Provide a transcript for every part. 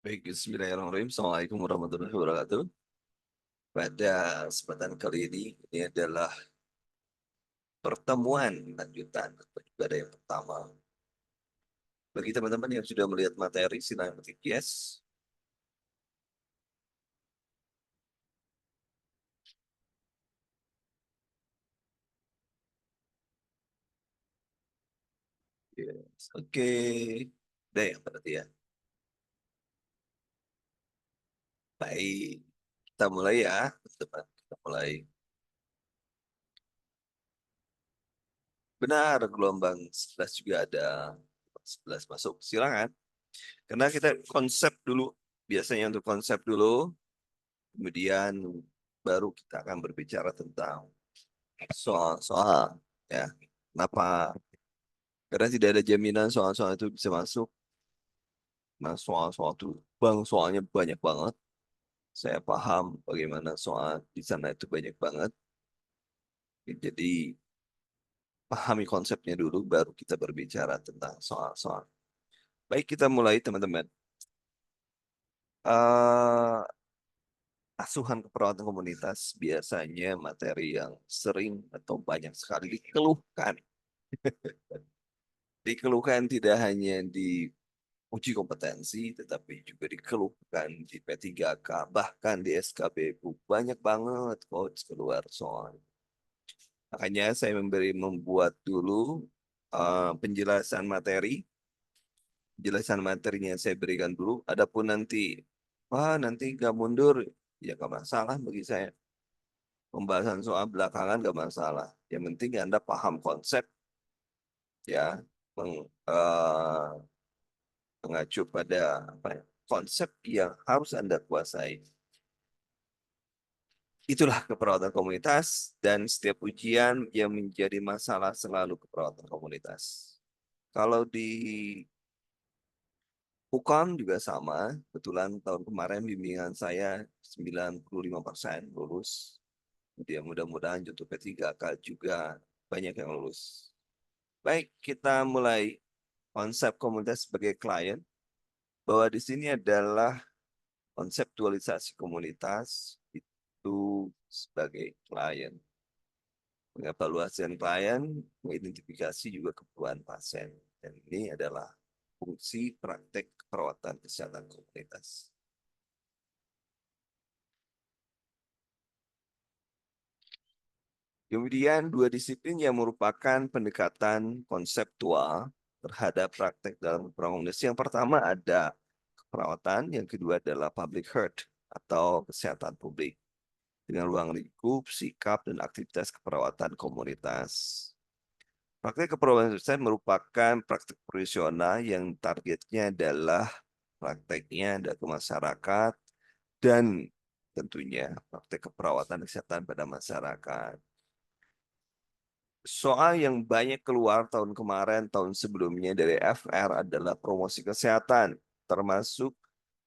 Baik, bismillahirrahmanirrahim. Assalamualaikum warahmatullahi wabarakatuh. Pada kesempatan kali ini adalah pertemuan lanjutan pada yang pertama. Bagi teman-teman yang sudah melihat materi, silakan ketik yes. Yes. Oke. Udah ya berarti ya. Baik, kita mulai ya, teman. Kita mulai. Benar, gelombang 11 juga ada. 11 masuk, silakan. Karena kita konsep dulu. Biasanya untuk konsep dulu, kemudian baru kita akan berbicara tentang soal-soal ya. Kenapa? Karena tidak ada jaminan soal-soal itu bisa masuk. Nah, soal-soal itu soalnya banyak banget. Saya paham bagaimana soal di sana itu banyak banget. Jadi pahami konsepnya dulu, baru kita berbicara tentang soal-soal. Baik, kita mulai teman-teman. Eh Asuhan keperawatan komunitas biasanya materi yang sering atau banyak sekali dikeluhkan. Dikeluhkan tidak hanya di uji kompetensi, tetapi juga dikeluhkan di P3K, bahkan di SKBU. Banyak banget coach keluar soal. Makanya saya membuat dulu penjelasan materi. Penjelasan materinya saya berikan dulu. Adapun nanti, wah nanti nggak mundur, ya nggak masalah bagi saya. Pembahasan soal belakangan nggak masalah. Yang penting Anda paham konsep, ya, meng- eh, mengacu pada apa ya, konsep yang harus Anda kuasai. Itulah keperawatan komunitas dan setiap ujian yang menjadi masalah selalu keperawatan komunitas. Kalau di UKAM juga sama, kebetulan tahun kemarin bimbingan saya 95% lulus. Kemudian mudah-mudahan untuk P3K juga banyak yang lulus. Baik, kita mulai konsep komunitas sebagai klien, bahwa di sini adalah konseptualisasi komunitas itu sebagai klien. Pengevaluasian klien, mengidentifikasi juga kebutuhan pasien. Dan ini adalah fungsi praktek perawatan kesehatan komunitas. Kemudian dua disiplin yang merupakan pendekatan konseptual terhadap praktek dalam perawatan komunitas. Yang pertama ada perawatan, yang kedua adalah public health atau kesehatan publik dengan ruang lingkup, sikap, dan aktivitas keperawatan komunitas. Praktek keperawatan sosial merupakan praktek profesional yang targetnya adalah prakteknya ada ke masyarakat dan tentunya praktek keperawatan kesehatan pada masyarakat. Soal yang banyak keluar tahun kemarin, tahun sebelumnya dari FR adalah promosi kesehatan, termasuk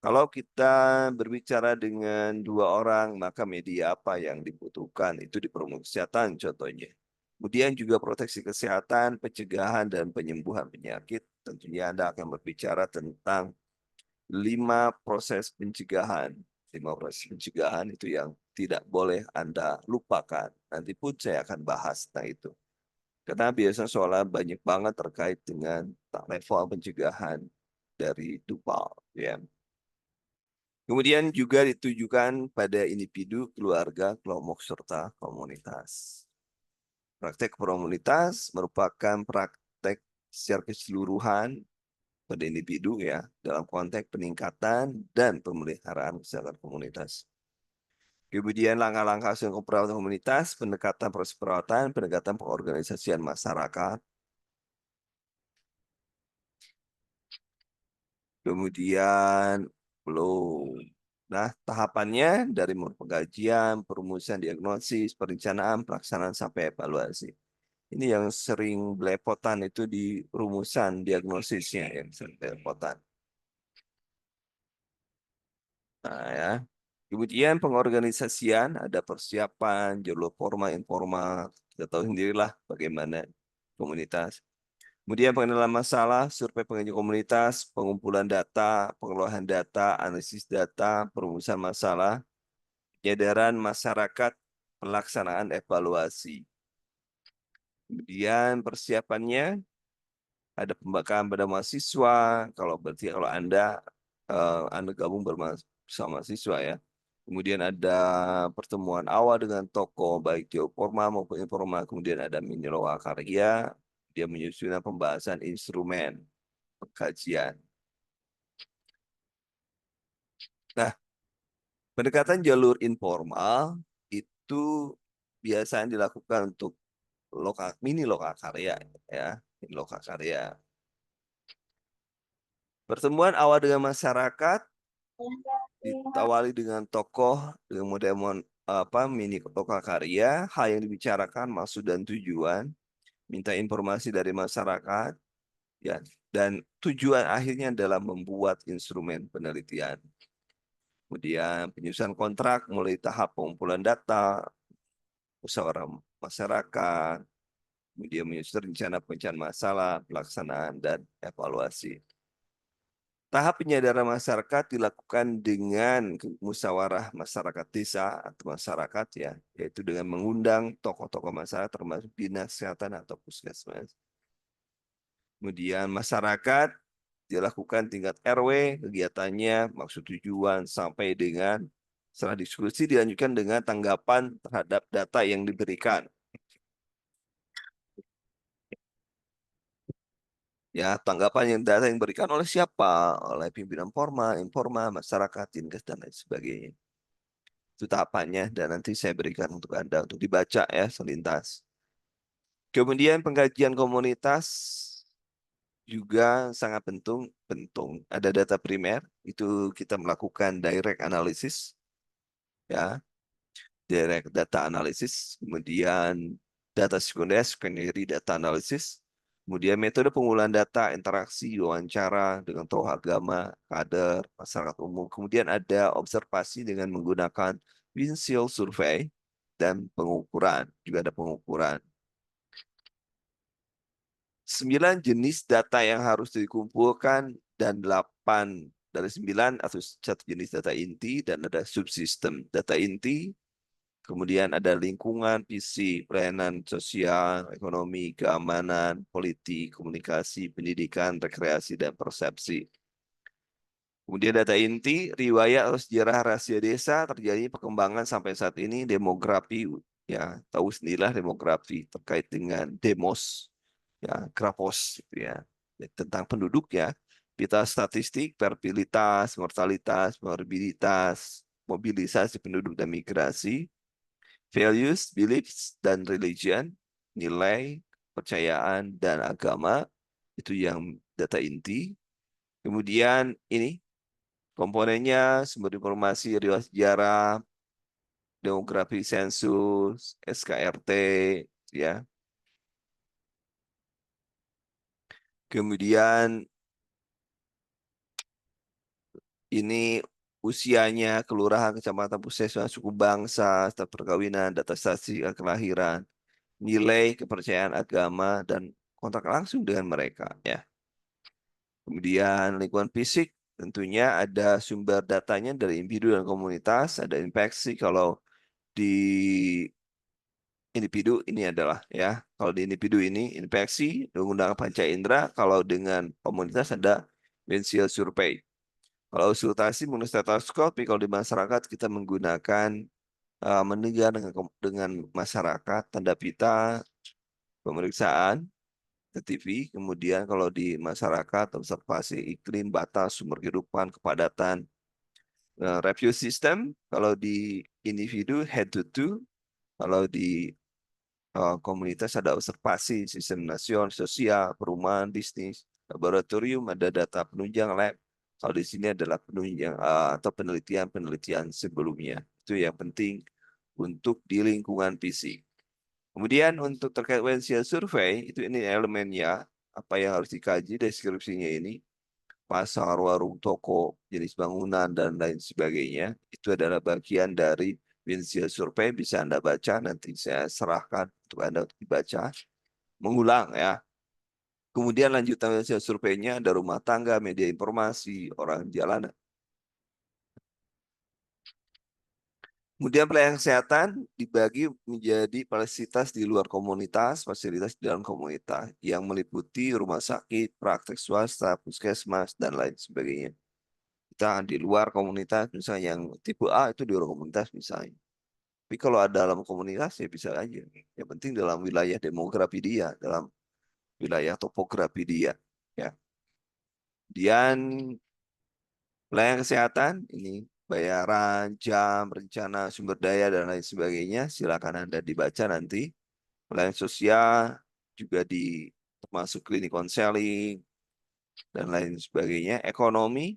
kalau kita berbicara dengan dua orang, maka media apa yang dibutuhkan itu di promosi kesehatan contohnya. Kemudian juga proteksi kesehatan, pencegahan dan penyembuhan penyakit. Tentunya Anda akan berbicara tentang 5 proses pencegahan. 5 proses pencegahan itu yang tidak boleh Anda lupakan. Nanti pun saya akan bahas tentang itu. Karena biasanya soalnya banyak banget terkait dengan level pencegahan dari DUPAL. Ya. Kemudian juga ditujukan pada individu, keluarga, kelompok, serta komunitas. Praktek komunitas merupakan praktek secara keseluruhan pada individu ya, dalam konteks peningkatan dan pemeliharaan kesehatan komunitas. Kemudian langkah-langkah hasil perawatan komunitas, pendekatan proses perawatan, pendekatan pengorganisasian masyarakat, kemudian belum. Nah, tahapannya dari mulai pengkajian, perumusan diagnosis, perencanaan, pelaksanaan sampai evaluasi. Ini yang sering belepotan itu di rumusan diagnosisnya yang sering belepotan. Nah, ya. Kemudian pengorganisasian, ada persiapan, jalur formal, informal. Kita tahu sendirilah bagaimana komunitas. Kemudian pengenalan masalah, survei pengajuan komunitas, pengumpulan data, pengelolaan data, analisis data, perumusan masalah, penyadaran masyarakat, pelaksanaan evaluasi. Kemudian persiapannya ada pembekalan pada mahasiswa. Kalau Anda gabung bersama mahasiswa ya. Kemudian ada pertemuan awal dengan tokoh baik formal maupun informal. Kemudian ada mini lokakarya. Dia menyusun pembahasan instrumen pengkajian. Nah, pendekatan jalur informal itu biasanya dilakukan untuk mini lokakarya ya, mini lokakarya. Pertemuan awal dengan masyarakat ditawali dengan tokoh dengan mini lokakarya, hal yang dibicarakan, maksud dan tujuan, minta informasi dari masyarakat, ya, dan tujuan akhirnya adalah membuat instrumen penelitian. Kemudian penyusunan kontrak mulai tahap pengumpulan data, musyawarah masyarakat, kemudian menyusun rencana pemecahan masalah, pelaksanaan, dan evaluasi. Tahap penyadaran masyarakat dilakukan dengan musyawarah masyarakat desa atau masyarakat ya, yaitu dengan mengundang tokoh-tokoh masyarakat termasuk dinas kesehatan atau puskesmas. Kemudian masyarakat dilakukan tingkat RW, kegiatannya, maksud tujuan, sampai dengan setelah diskusi dilanjutkan dengan tanggapan terhadap data yang diberikan. Ya, tanggapan yang data yang diberikan oleh siapa? Oleh pimpinan formal, informal, masyarakat, dinkes, dan lain sebagainya. Itu tahapannya, dan nanti saya berikan untuk Anda untuk dibaca ya selintas. Kemudian pengkajian komunitas juga sangat penting. Ada data primer, itu kita melakukan direct analysis, ya, direct data analysis, kemudian data sekunder, secondary data analysis, kemudian metode pengumpulan data, interaksi, wawancara dengan tokoh agama, kader, masyarakat umum, kemudian ada observasi dengan menggunakan windshield survey, dan pengukuran, juga ada pengukuran. 9 jenis data yang harus dikumpulkan dan 8 dari 9 atau satu jenis data inti dan ada subsistem data inti. Kemudian ada lingkungan, visi, pelayanan sosial, ekonomi, keamanan, politik, komunikasi, pendidikan, rekreasi, dan persepsi. Kemudian data inti, riwayat atau sejarah rahasia desa, terjadi perkembangan sampai saat ini, demografi, ya tahu sendirilah demografi terkait dengan demos, ya grafos, gitu ya, tentang penduduk ya, peta statistik, fertilitas, mortalitas, morbiditas, mobilisasi penduduk dan migrasi, values, beliefs, dan religion, nilai, kepercayaan, dan agama, itu yang data inti. Kemudian ini komponennya sumber informasi, riwayat sejarah, demografi, sensus, SKRT, ya. Kemudian ini usianya, kelurahan, kecamatan, puskesmas, suku bangsa, stat perkawinan, data statistik kelahiran, nilai kepercayaan agama, dan kontak langsung dengan mereka, ya. Kemudian lingkungan fisik, tentunya ada sumber datanya dari individu dan komunitas, ada infeksi kalau di individu ini adalah ya, kalau di individu ini infeksi menggunakan panca indera, kalau dengan komunitas ada windshield survey. Kalau auskultasi menggunakan stetoskop, kalau di masyarakat kita menggunakan mendengar dengan masyarakat, tanda pita, pemeriksaan ke TV, kemudian kalau di masyarakat observasi iklim, batas, sumber kehidupan, kepadatan, review system, kalau di individu head to toe, kalau di komunitas ada observasi sistem nasional, sosial, perumahan, bisnis, laboratorium, ada data penunjang lab. Kalau di sini adalah penunjang atau penelitian-penelitian sebelumnya. Itu yang penting untuk di lingkungan fisik. Kemudian untuk terkait Wednesday survey, itu ini elemennya, apa yang harus dikaji, deskripsinya ini, pasar, warung, toko, jenis bangunan, dan lain sebagainya. Itu adalah bagian dari Wednesday survey, bisa Anda baca, nanti saya serahkan untuk Anda untuk dibaca. Mengulang ya. Kemudian lanjutan hasil surveinya ada rumah tangga, media informasi, orang jalanan. Kemudian pelayanan kesehatan dibagi menjadi fasilitas di luar komunitas, fasilitas di dalam komunitas yang meliputi rumah sakit, praktek swasta, puskesmas, dan lain sebagainya. Kita di luar komunitas, misalnya yang tipe A itu di luar komunitas misalnya. Tapi kalau ada dalam komunitas ya bisa aja. Yang penting dalam wilayah demografi dia, dalam wilayah topografi dia. Ya. Kemudian pelayanan kesehatan ini bayaran, jam, rencana, sumber daya dan lain sebagainya. Silakan Anda dibaca nanti. Pelayanan sosial juga termasuk klinik konseling dan lain sebagainya. Ekonomi,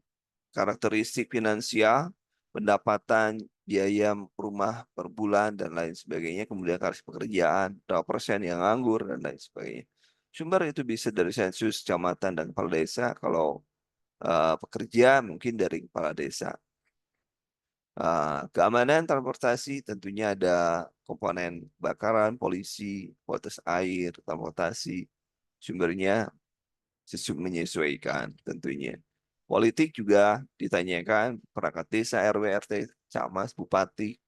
karakteristik finansial, pendapatan, biaya rumah per bulan dan lain sebagainya. Kemudian karakteristik pekerjaan, berapa persen yang nganggur dan lain sebagainya. Sumber itu bisa dari sensus kecamatan dan kepala desa. Kalau pekerja mungkin dari kepala desa. Keamanan transportasi tentunya ada komponen kebakaran, polisi, kualitas air, transportasi, sumbernya menyesuaikan tentunya. Politik juga ditanyakan perangkat desa, RW, RT, camas, bupati,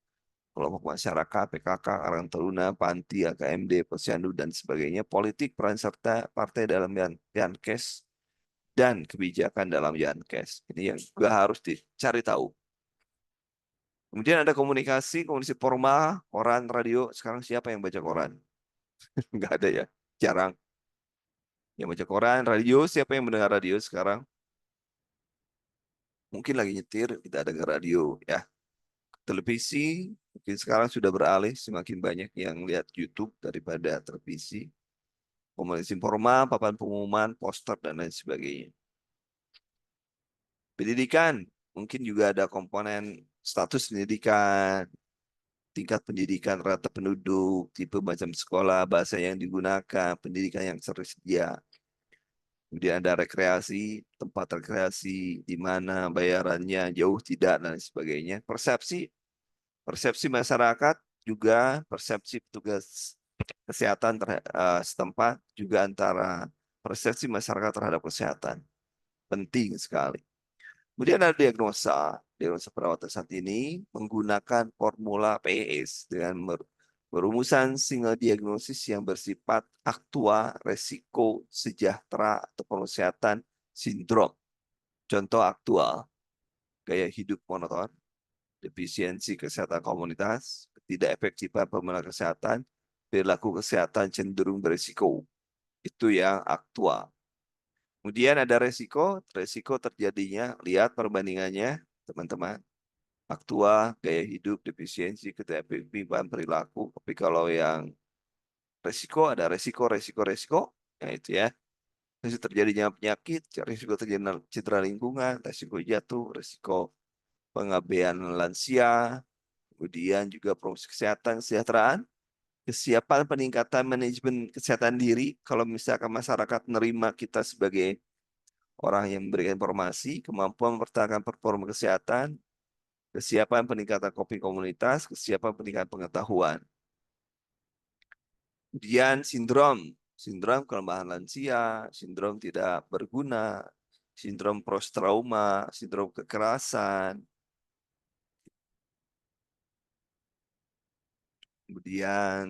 kelompok masyarakat, PKK, Karang Taruna, Panti, AKMD, Posyandu, dan sebagainya. Politik peran serta partai dalam Yankes dan kebijakan dalam Yankes. Ini yang juga harus dicari tahu. Kemudian ada komunikasi formal, koran, radio. Sekarang siapa yang baca koran? Nggak ada ya, jarang. Yang baca koran, radio, siapa yang mendengar radio sekarang? Mungkin lagi nyetir, kita dengar radio ya. Televisi, mungkin sekarang sudah beralih, semakin banyak yang lihat YouTube daripada televisi. Komunikasi informal, papan pengumuman, poster, dan lain sebagainya. Pendidikan, mungkin juga ada komponen status pendidikan, tingkat pendidikan rata penduduk, tipe macam sekolah, bahasa yang digunakan, pendidikan yang tersedia. Kemudian ada rekreasi, tempat rekreasi, di mana bayarannya jauh tidak, dan sebagainya. Persepsi, persepsi masyarakat juga, persepsi petugas kesehatan setempat, juga antara persepsi masyarakat terhadap kesehatan. Penting sekali. Kemudian ada diagnosa. Diagnosa perawatan saat ini menggunakan formula PES dengan perumusan single diagnosis yang bersifat aktua, resiko, sejahtera, atau kesehatan, sindrom. Contoh aktual, gaya hidup monoton, defisiensi kesehatan komunitas, tidak efektifan pemenuhan kesehatan, perilaku kesehatan cenderung berisiko. Itu yang aktual. Kemudian ada resiko, resiko terjadinya, lihat perbandingannya, teman-teman. Aktua, gaya hidup, defisiensi, ketidakefektifan perilaku. Tapi kalau yang resiko, ada resiko, resiko, resiko. Ya itu ya. Resiko terjadinya penyakit, resiko terjadinya cedera lingkungan, resiko jatuh, resiko pengabaian lansia, kemudian juga promosi kesehatan, kesejahteraan, kesiapan peningkatan manajemen kesehatan diri. Kalau misalkan masyarakat menerima kita sebagai orang yang memberikan informasi, kemampuan mempertahankan performa kesehatan, kesiapan peningkatan kopi komunitas, kesiapan peningkatan pengetahuan. Kemudian sindrom, sindrom kelemahan lansia, sindrom tidak berguna, sindrom post-trauma, sindrom kekerasan. Kemudian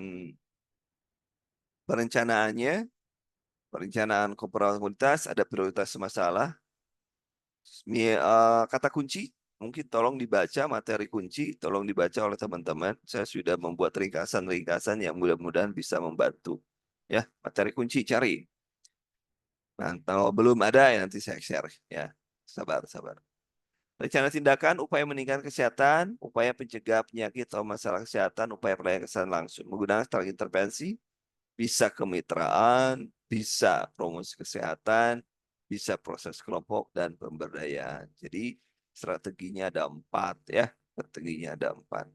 perencanaannya, perencanaan komunitas ada prioritas masalah. Kata kunci, mungkin tolong dibaca materi kunci, tolong dibaca oleh teman-teman. Saya sudah membuat ringkasan-ringkasan yang mudah-mudahan bisa membantu. Ya, materi kunci cari. Nah, kalau belum ada ya nanti saya share ya. Sabar, sabar. Rencana tindakan, upaya meningkatkan kesehatan, upaya pencegah penyakit atau masalah kesehatan, upaya pelayanan kesehatan langsung. Menggunakan strategi intervensi, bisa kemitraan, bisa promosi kesehatan, bisa proses kelompok dan pemberdayaan. Jadi strateginya ada 4 ya. Strateginya ada 4.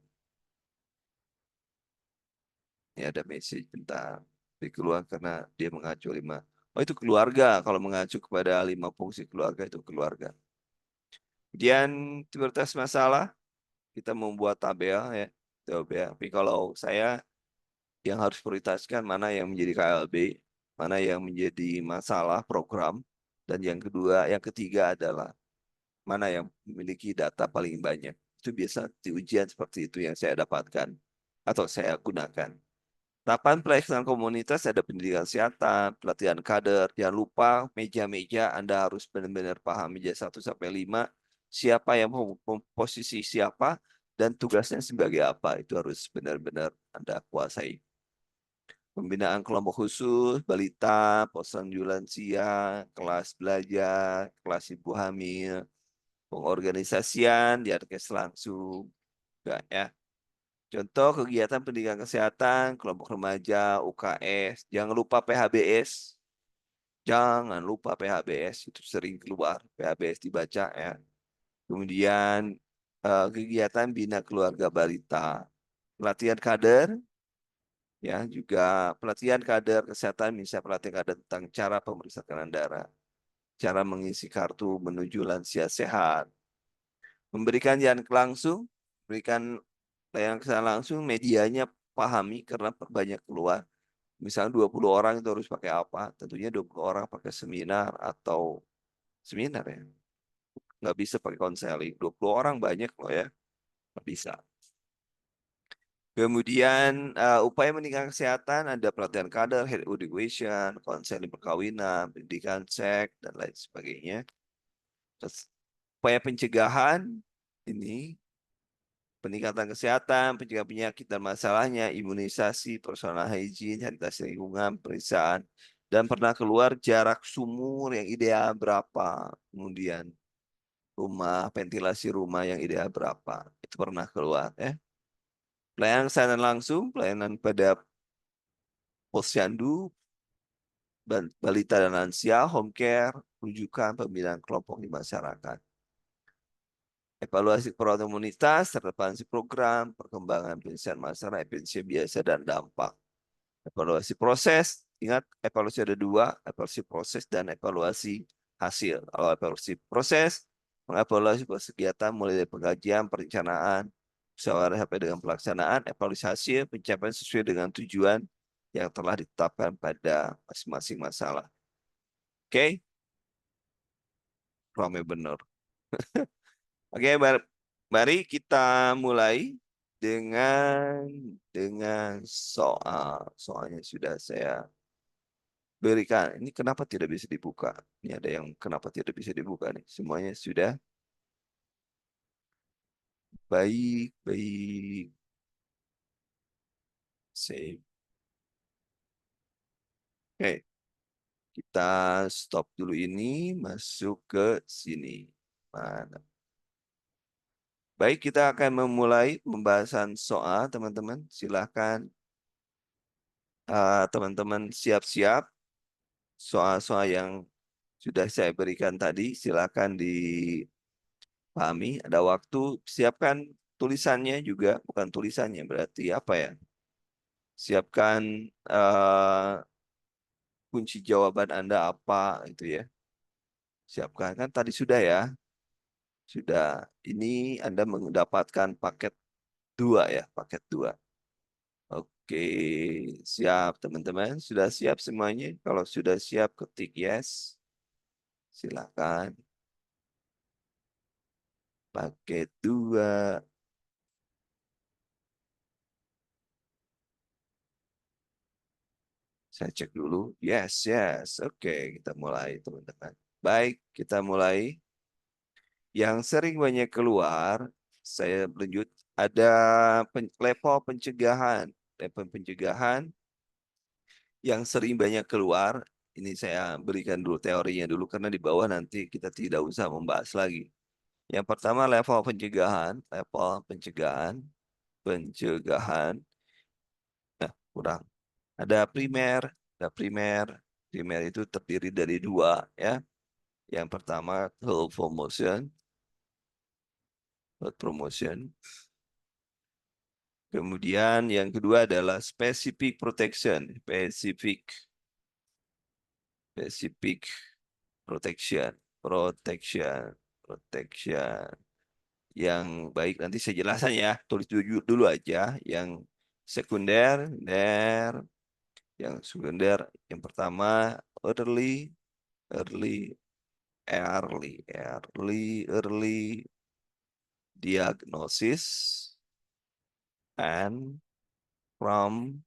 Ini ada message tentang dikeluarkan karena dia mengacu 5. Oh itu keluarga. Kalau mengacu kepada 5 fungsi keluarga itu keluarga. Kemudian prioritas masalah, kita membuat tabel ya. Tabel. Tapi kalau saya yang harus prioritaskan mana yang menjadi KLB, mana yang menjadi masalah program, dan yang ketiga adalah mana yang memiliki data paling banyak. Itu biasa di ujian seperti itu yang saya dapatkan atau saya gunakan. Tahapan pelaksanaan komunitas ada pendidikan kesehatan, pelatihan kader. Jangan lupa meja-meja Anda harus benar-benar paham meja 1 sampai 5. Siapa yang posisi siapa dan tugasnya sebagai apa. Itu harus benar-benar Anda kuasai. Pembinaan kelompok khusus, balita, posyandu lansia, kelas belajar, kelas ibu hamil, pengorganisasian, di Adkes langsung. Enggak ya. Contoh kegiatan pendidikan kesehatan, kelompok remaja, UKS. Jangan lupa PHBS. Jangan lupa PHBS. Itu sering keluar. PHBS dibaca ya. Kemudian kegiatan bina keluarga balita. Pelatihan kader. Ya, juga pelatihan kader kesehatan, misalnya pelatihan kader tentang cara pemeriksaan tekanan darah. Cara mengisi kartu menuju lansia sehat. Memberikan jalan langsung, berikan layanan kesehatan langsung, medianya pahami karena banyak keluar. Misalnya 20 orang itu harus pakai apa? Tentunya 20 orang pakai seminar atau seminar ya. Nggak bisa pakai konseling. 20 orang banyak loh ya. Nggak bisa. Kemudian upaya meningkatkan kesehatan ada pelatihan kader, health education, konseling perkawinan, pendidikan seks, dan lain sebagainya. Terus, upaya pencegahan ini peningkatan kesehatan, pencegahan penyakit dan masalahnya, imunisasi, personal hygiene, sanitasi lingkungan, pemeriksaan, dan pernah keluar jarak sumur yang ideal berapa, kemudian ventilasi rumah yang ideal berapa, itu pernah keluar ya. Pelayanan kesehatan langsung, pelayanan pada posyandu, balita dan lansia, home care, rujukan pembinaan kelompok di masyarakat. Evaluasi peran komunitas, relevansi program, perkembangan penyelesaian masalah, efisiensi biasa, dan dampak. Evaluasi proses, ingat evaluasi ada dua, evaluasi proses dan evaluasi hasil. Kalau evaluasi proses, mengevaluasi kegiatan mulai dari pengkajian, perencanaan, musyawarah sampai dengan pelaksanaan, evaluasi hasil, pencapaian sesuai dengan tujuan yang telah ditetapkan pada masing-masing masalah. Oke? Rame benar. Oke, mari kita mulai dengan soal. Soalnya sudah saya berikan. Ini kenapa tidak bisa dibuka? Ini ada yang kenapa tidak bisa dibuka nih. Semuanya sudah baik, baik. Save. Oke, kita stop dulu ini, masuk ke sini. Mana? Baik, kita akan memulai pembahasan soal, teman-teman. Silahkan teman-teman siap-siap. Soal-soal yang sudah saya berikan tadi, silakan dipahami. Ada waktu, siapkan tulisannya juga, bukan tulisannya, berarti apa ya? Siapkan kunci jawaban Anda apa, itu ya. Siapkan, kan tadi sudah ya. Sudah, ini Anda mendapatkan paket 2 ya, paket 2. Oke, siap teman-teman. Sudah siap semuanya? Kalau sudah siap, ketik yes. Silakan. Paket 2. Saya cek dulu. Yes, yes. Oke, kita mulai teman-teman. Baik, kita mulai. Yang sering banyak keluar, saya lanjut. Ada level pencegahan. Level pencegahan yang sering banyak keluar. Ini saya berikan dulu teorinya dulu karena di bawah nanti kita tidak usah membahas lagi. Yang pertama level pencegahan, pencegahan. Nah, kurang. Ada primer. Primer itu terdiri dari dua ya. Yang pertama health promotion. Kemudian yang kedua adalah specific protection, specific protection. Yang baik nanti saya jelaskan ya, tulis dulu aja. Yang sekunder, Yang sekunder, yang pertama early, early, early diagnosis and from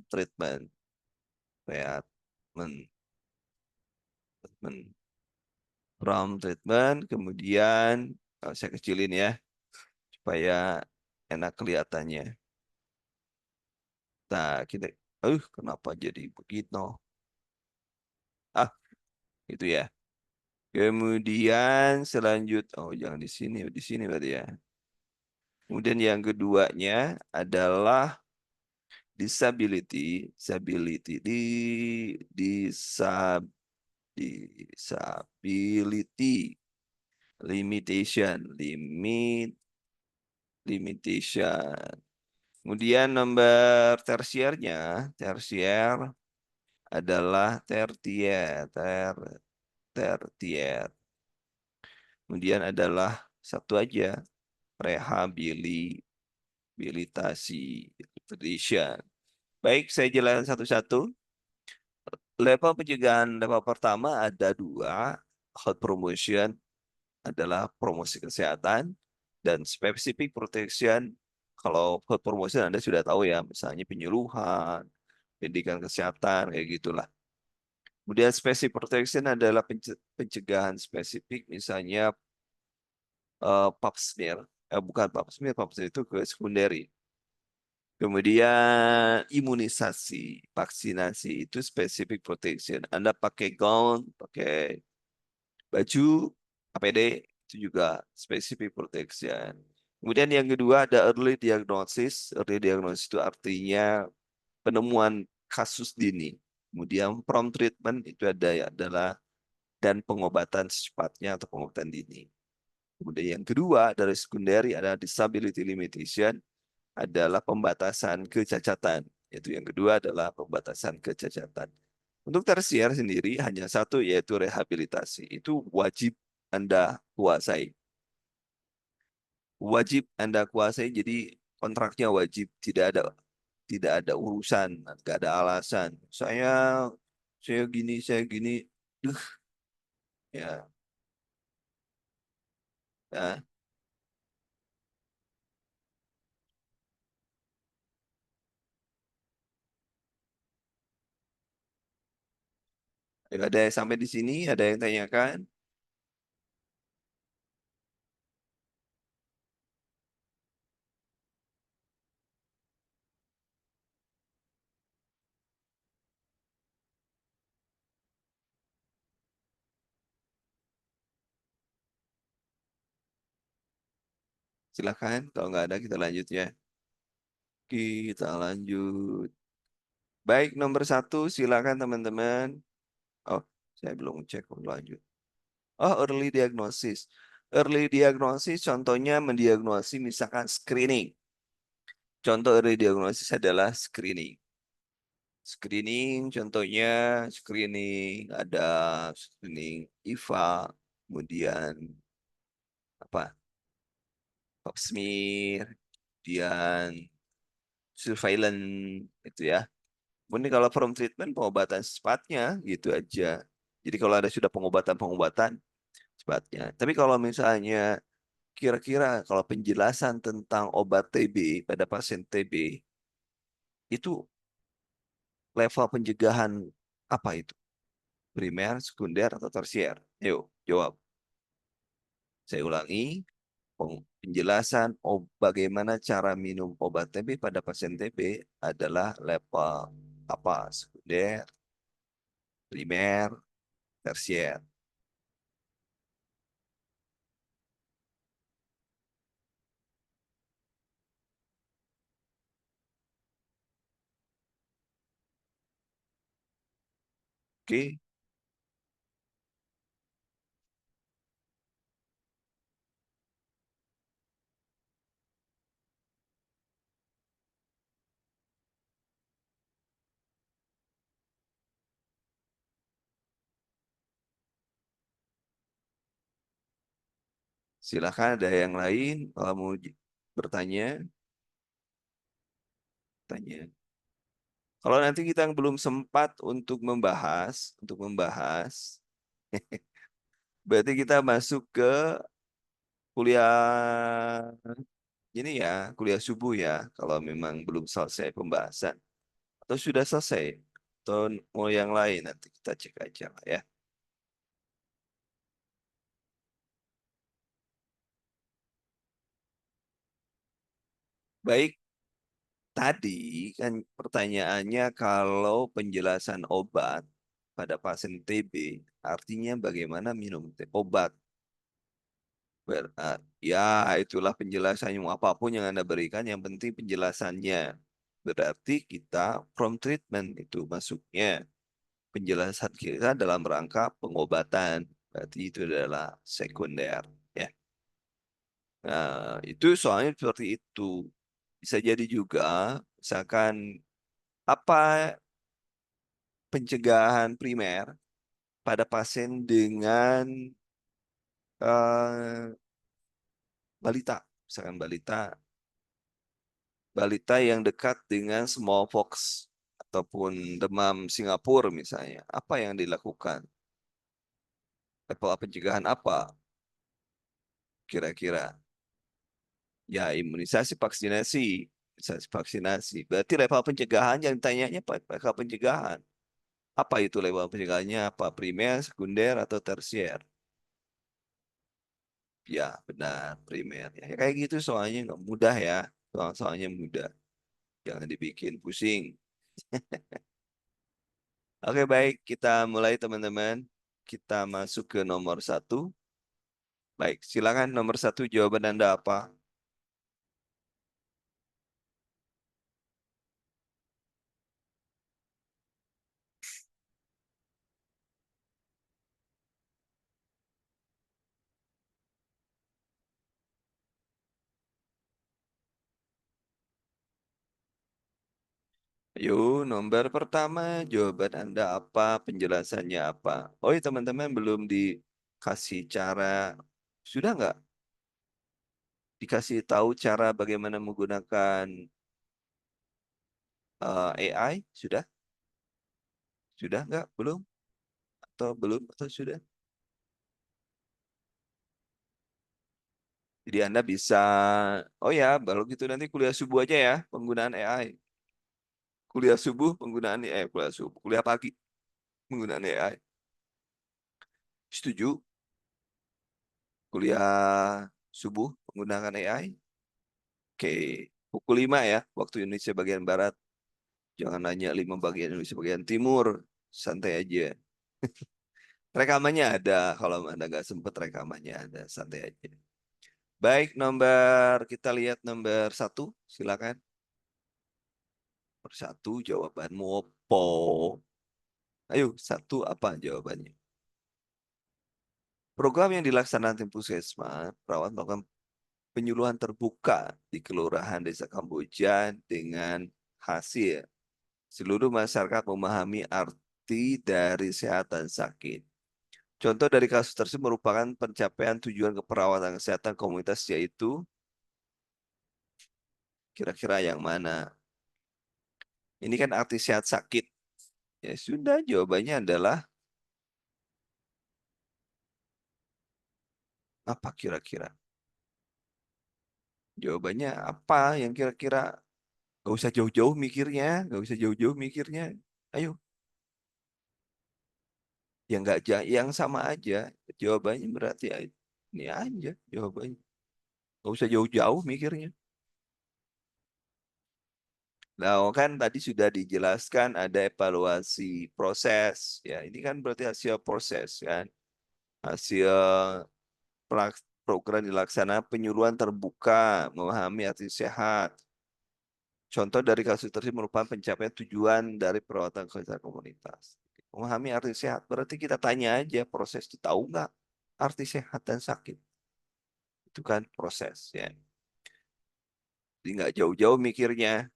treatment. Treatment, treatment. From treatment, kemudian saya kecilin ya supaya enak kelihatannya. Nah, kita, kenapa jadi begitu? Ah, itu ya. Kemudian oh jangan di sini berarti ya. Kemudian yang keduanya adalah disability, disability, disab, disability, limitation. Kemudian nomor tersiernya, tersier adalah tertier. Kemudian adalah satu aja, rehabilitasi, rehabilitation. Baik, saya jelaskan satu-satu. Level pencegahan level pertama ada dua, health promotion adalah promosi kesehatan, dan specific protection. Kalau health promotion Anda sudah tahu ya, misalnya penyuluhan, pendidikan kesehatan, kayak gitulah. Kemudian specific protection adalah pencegahan spesifik, misalnya pap smear. Bukan pap smear, pap smear itu ke sekunderi. Kemudian imunisasi, vaksinasi itu specific protection. Anda pakai gown, pakai baju, APD, itu juga specific protection. Kemudian yang kedua ada early diagnosis. Early diagnosis itu artinya penemuan kasus dini. Kemudian prompt treatment itu adalah dan pengobatan secepatnya atau pengobatan dini. Kemudian yang kedua dari secondary adalah disability limitation, adalah pembatasan kecacatan. Yaitu yang kedua adalah pembatasan kecacatan. Untuk tersier sendiri hanya satu, yaitu rehabilitasi. Itu wajib Anda kuasai. Wajib Anda kuasai, jadi kontraknya wajib, tidak ada urusan, tidak ada alasan. Saya gini, duh, ya, ya. Ada yang sampai di sini, ada yang tanyakan? Silakan, kalau nggak ada kita lanjut ya. Kita lanjut. Baik, nomor satu, silakan teman-teman. Oh, saya belum cek, lanjut. Oh, early diagnosis. Early diagnosis contohnya mendiagnosis misalkan screening. Contoh early diagnosis adalah screening. Screening contohnya screening ada screening IVA, kemudian apa? Pap smear, kemudian surveillance itu ya. Kemudian kalau from treatment pengobatan secepatnya gitu aja. Jadi kalau ada sudah pengobatan secepatnya. Tapi kalau misalnya kira-kira kalau penjelasan tentang obat TB pada pasien TB itu level pencegahan apa itu? Primer, sekunder, atau tersier? Ayo, jawab. Saya ulangi, penjelasan bagaimana cara minum obat TB pada pasien TB adalah level apa? Sekunder, primer, tersier. Oke, silakan ada yang lain kalau mau bertanya. Tanya. Kalau nanti kita yang belum sempat untuk membahas, berarti kita masuk ke kuliah ini ya, kuliah subuh ya. Kalau memang belum selesai pembahasan atau sudah selesai atau mau yang lain nanti kita cek aja lah ya. Baik, tadi kan pertanyaannya kalau penjelasan obat pada pasien TB, artinya bagaimana minum obat. Ya, itulah penjelasannya. Apapun yang Anda berikan, yang penting penjelasannya. Berarti kita from treatment itu masuknya. Penjelasan kita dalam rangka pengobatan. Berarti itu adalah sekunder. Ya. Nah, itu soalnya seperti itu. Bisa jadi juga, misalkan apa pencegahan primer pada pasien dengan eh, balita. Misalkan balita balita yang dekat dengan smallpox ataupun demam Singapura misalnya, apa yang dilakukan? Level pencegahan apa kira-kira? Ya, imunisasi vaksinasi. Imunisasi vaksinasi. Berarti level pencegahan yang ditanyanya level pencegahan. Apa itu level pencegahannya? Apa primer, sekunder, atau tersier? Ya, benar, primer. Ya, kayak gitu soalnya nggak mudah ya. Soalnya mudah. Jangan dibikin pusing. Oke, baik. Kita mulai teman-teman. Kita masuk ke nomor satu. Baik, silakan nomor satu jawaban Anda apa? Yuk, nomor pertama jawaban Anda apa? Penjelasannya apa? Oh, iya, teman-teman belum dikasih cara, sudah nggak dikasih tahu cara bagaimana menggunakan AI? Sudah? Sudah nggak? Belum? Atau belum? Atau sudah? Jadi Anda bisa, oh ya, baru gitu nanti kuliah subuh aja ya, penggunaan AI. Kuliah subuh penggunaan AI, kuliah subuh, kuliah pagi penggunaan AI. Setuju? Kuliah subuh menggunakan AI? Oke, pukul 5 ya, waktu Indonesia bagian Barat. Jangan nanya 5 bagian Indonesia bagian Timur. Santai aja. Rekamannya ada, kalau Anda nggak sempat rekamannya ada. Santai aja. Baik, kita lihat nomor satu. Silakan. Nomor satu, jawabanmu opo. Ayo, satu apa jawabannya? Program yang dilaksanakan tim Puskesmas, perawat melakukan penyuluhan terbuka di Kelurahan Desa Kamboja dengan hasil seluruh masyarakat memahami arti dari sehat dan sakit. Contoh dari kasus tersebut merupakan pencapaian tujuan keperawatan kesehatan komunitas yaitu kira-kira yang mana? Ini kan arti sehat sakit. Ya sudah, jawabannya adalah apa kira-kira? Jawabannya apa yang kira-kira? Gak usah jauh-jauh mikirnya, gak usah jauh-jauh mikirnya. Ayo, yang sama aja. Jawabannya berarti ya ini aja jawabannya. Gak usah jauh-jauh mikirnya. Nah, kan tadi sudah dijelaskan ada evaluasi proses. Ya, ini kan berarti hasil proses kan. Hasil program dilaksanakan penyuluhan terbuka, memahami arti sehat. Contoh dari kasus tersebut merupakan pencapaian tujuan dari perawatan kesehatan komunitas. Memahami arti sehat, berarti kita tanya aja proses itu tahu nggak arti sehat dan sakit. Itu kan proses ya. Jadi nggak jauh-jauh mikirnya.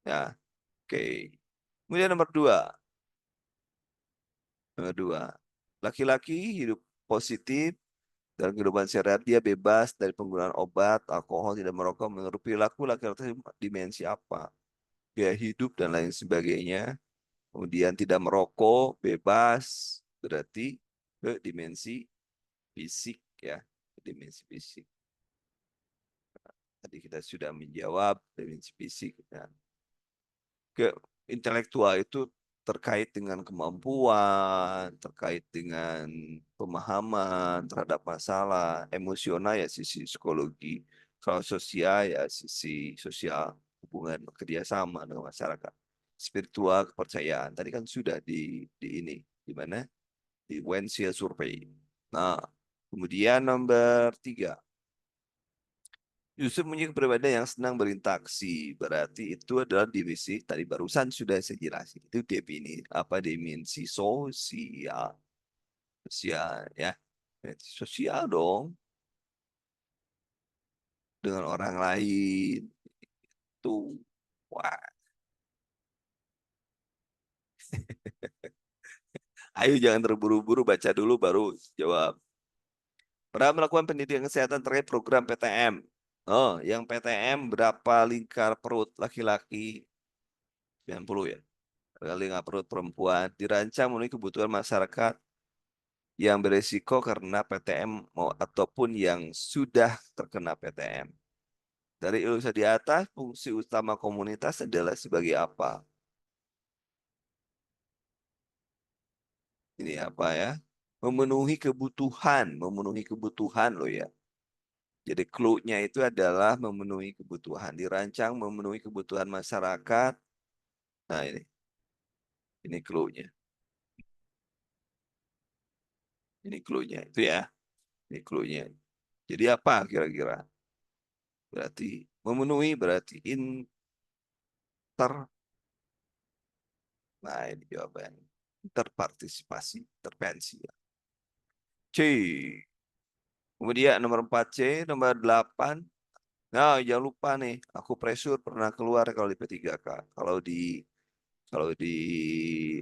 Ya, oke. Kemudian nomor dua. Nomor dua. Laki-laki hidup positif dalam kehidupan sehari-hari dia bebas dari penggunaan obat, alkohol, tidak merokok, menurut perilaku laki-laki dimensi apa? gaya hidup dan lain sebagainya. Kemudian tidak merokok, bebas, berarti ke dimensi fisik ya, dimensi fisik. Tadi kita sudah menjawab dimensi fisik. Nah, ke intelektual itu terkait dengan kemampuan, terkait dengan pemahaman terhadap masalah, emosional ya sisi psikologi, kalau sosial ya sisi sosial, hubungan kerjasama dengan masyarakat, spiritual kepercayaan. Tadi kan sudah di ini, di mana? Di Wensia Survey. Nah, kemudian nomor 3. Yusuf punya kepribadian yang senang berinteraksi. Berarti itu adalah dimensi tadi barusan sudah saya jelasin. Itu definisi apa dimensi sosial. Sosial ya. Dimensi sosial dong dengan orang lain. Tuh. Wah, ayo jangan terburu-buru baca dulu baru jawab. Pernah melakukan pendidikan kesehatan terkait program PTM. Oh, yang PTM berapa lingkar perut laki-laki? 90 ya. Kali nggak perut perempuan dirancang memenuhi kebutuhan masyarakat yang beresiko karena PTM mau ataupun yang sudah terkena PTM. Dari ilustrasi di atas, fungsi utama komunitas adalah sebagai apa? Ini apa ya? Memenuhi kebutuhan loh ya. Jadi clue-nya itu adalah memenuhi kebutuhan, dirancang memenuhi kebutuhan masyarakat. Nah ini clue-nya, ini clue-nya itu ya, ini clue-nya. Jadi apa kira-kira? Berarti memenuhi berarti nah ini jawabannya. Interpartisipasi, intervensi. C. Kemudian nomor 4 C, nomor 8. Nah, jangan lupa nih, aku pressure pernah keluar kalau di P3K. Kalau di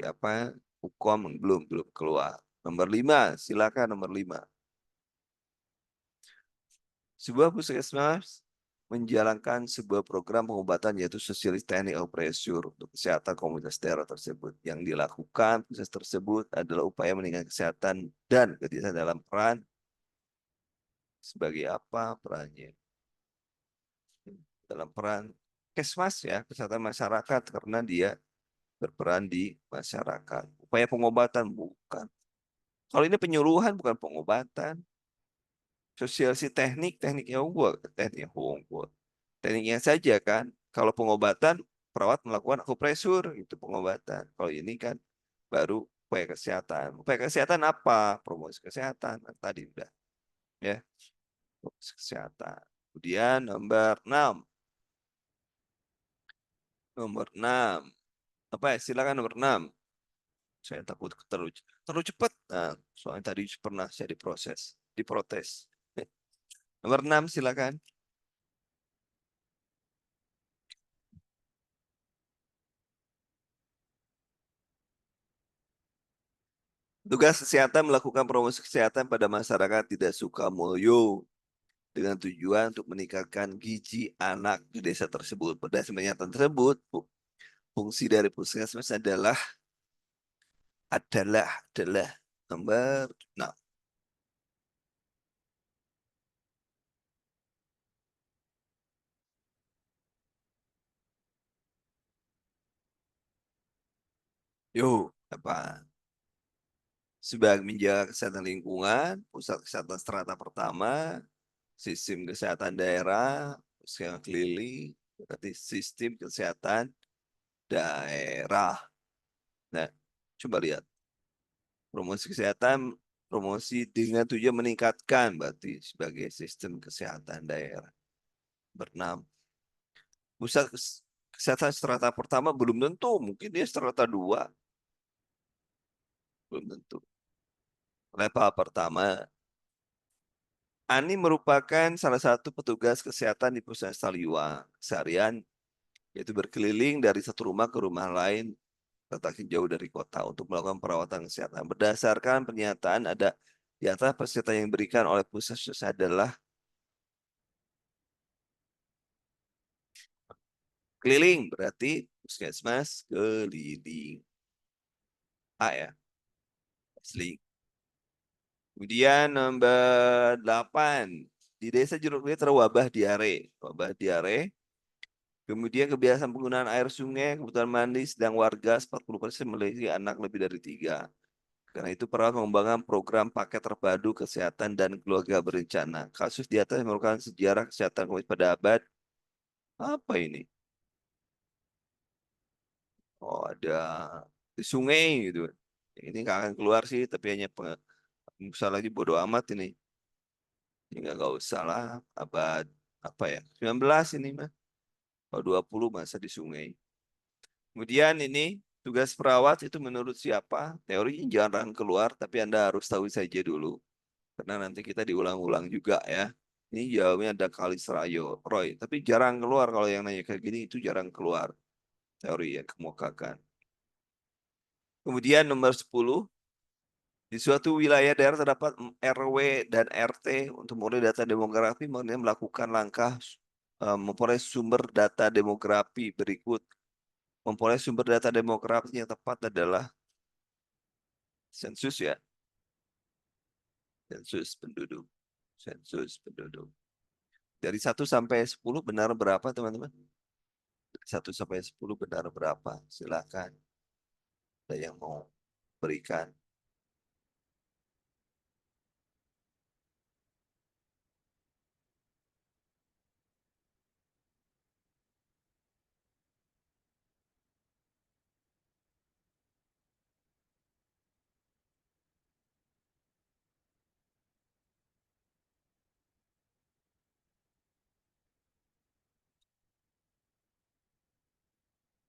apa? Hukum belum keluar. Nomor 5, silakan nomor 5. Sebuah puskesmas menjalankan sebuah program pengobatan yaitu sosialis teknik pressure untuk kesehatan komunitas daerah tersebut. Yang dilakukan proses tersebut adalah upaya meningkatkan kesehatan dan kerjasama dalam peran sebagai apa perannya dalam peran kesmas ya kesehatan masyarakat karena dia berperan di masyarakat. Upaya pengobatan bukan. Kalau ini penyuluhan bukan pengobatan. Sosialisasi tekniknya unggul, tekniknya unggul. Tekniknya saja kan. Kalau pengobatan perawat melakukan akupresur itu pengobatan. Kalau ini kan baru upaya kesehatan. Upaya kesehatan apa? Promosi kesehatan. Nah, tadi udah ya, promosi kesehatan. Kemudian nomor 6. Nomor 6. Apa ya? Silakan nomor 6. Saya takut terlalu cepat. Nah, soalnya tadi pernah saya diprotes. Nomor 6 silakan. Tugas kesehatan melakukan promosi kesehatan pada masyarakat tidak suka mulyo dengan tujuan untuk meningkatkan gizi anak di desa tersebut. Berdasarkan pernyataan tersebut, fungsi dari puskesmas adalah nomor 6. Yuk, apa? Sebagai menjaga kesehatan lingkungan, pusat kesehatan strata pertama, sistem kesehatan daerah, kesehatan keliling, berarti sistem kesehatan daerah. Nah, coba lihat promosi kesehatan, promosi dengan tujuan meningkatkan, berarti sebagai sistem kesehatan daerah. Bernama pusat kesehatan strata pertama belum tentu, mungkin dia strata 2, belum tentu. Level pertama, Ani merupakan salah satu petugas kesehatan di pusat Saliwa. Seharian yaitu berkeliling dari satu rumah ke rumah lain letaknya jauh dari kota untuk melakukan perawatan kesehatan. Berdasarkan pernyataan ada di atas fasilitas yang diberikan oleh puskesmas adalah keliling, berarti Puskesmas keliling. A ya, asli. Kemudian nomor 8. Di desa Jeruk Purut terwabah diare. Wabah diare. Kemudian kebiasaan penggunaan air sungai, kebutuhan mandi, sedang warga 40% memiliki anak lebih dari 3. Karena itu perlu mengembangkan program paket terpadu kesehatan dan keluarga berencana. Kasus di atas merupakan sejarah kesehatan komunitas pada abad apa ini? Oh, ada di sungai gitu. Ini nggak akan keluar sih, tapi hanya usah lagi bodoh amat ini. Ini nggak usah lah. Abad apa ya? 19 ini mah. Oh, 20 masa di sungai. Kemudian ini tugas perawat itu menurut siapa? Teorinya jarang keluar, tapi Anda harus tahu saja dulu. Karena nanti kita diulang-ulang juga ya. Ini jawabnya ada kali serayo, Roy. Tapi jarang keluar kalau yang nanya kayak gini itu jarang keluar. Teori yang kemukakan. Kemudian nomor 10. Di suatu wilayah daerah terdapat RW dan RT untuk memperoleh data demografi, kemudian melakukan langkah memperoleh sumber data demografi berikut. Memperoleh sumber data demografi yang tepat adalah sensus ya, sensus penduduk. Sensus penduduk. Dari 1 sampai 10 benar berapa teman-teman? Dari 1 sampai 10 benar berapa? Silakan. Ada yang mau berikan.